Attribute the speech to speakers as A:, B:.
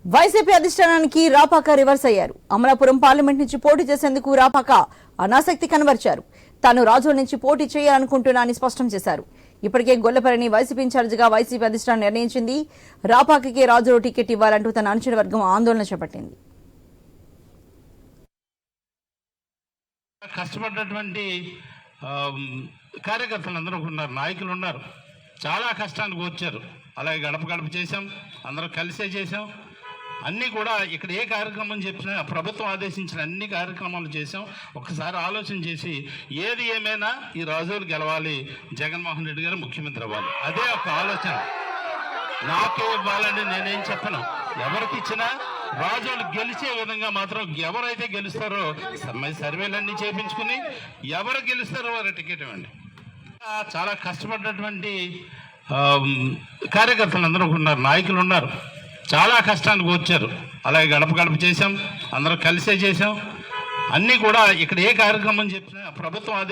A: YCP అధిష్టానానికి Rapaka reverse అయ్యారు. Amalapuram parliament నుంచి పోటీ చేసేందుకు రాపాక అనాసక్తి కనబర్చారు. తాను రాజోల్ నుంచి పోటీ చేయాలనుకుంటున్నా అని స్పష్టం చేశారు. ఇప్పటికే గొల్లపల్లిని వైసీపీ ఇన్ఛార్జిగా వైసీపీ అధిష్టానం నిర్ణయించింది. రాపాకకే రాజోల్ టికెట్ ఇవ్వాలంటూ తన అనుచర వర్గం ఆందోళన చేపట్టింది.
B: కష్టపడ్డటువంటి కార్యకర్తలు ఉన్నారు, నాయకులు ఉన్నారు, చాలా కష్టానికి వచ్చారు. అలాగే గడప గడప చేసాం, అందరూ కలిసే చేసాం. అన్నీ కూడా ఇక్కడ ఏ కార్యక్రమం చెప్పినా ప్రభుత్వం ఆదేశించిన అన్ని కార్యక్రమాలు చేసాం. ఒకసారి ఆలోచన చేసి ఏది ఏమైనా ఈ రాజోలు గెలవాలి, జగన్మోహన్ రెడ్డి గారు ముఖ్యమంత్రి అవ్వాలి, అదే ఒక ఆలోచన. నాకే ఇవ్వాలని నేనేం చెప్పను, ఎవరికి ఇచ్చినా రాజోలు గెలిచే విధంగా మాత్రం ఎవరైతే గెలుస్తారో సర్వేలన్నీ చేయించుకుని ఎవరు గెలుస్తారో వారి టికెట్ ఇవ్వండి. చాలా కష్టపడ్డటువంటి కార్యకర్తలు ఉన్నారు, నాయకులు ఉన్నారు, చాలా కష్టానికి వచ్చారు. అలాగే గడప గడప చేసాం, అందరూ కలిసే చేసాం. అన్నీ కూడా ఇక్కడ ఏ కార్యక్రమం చెప్పినా ప్రభుత్వం ఆదేశించిన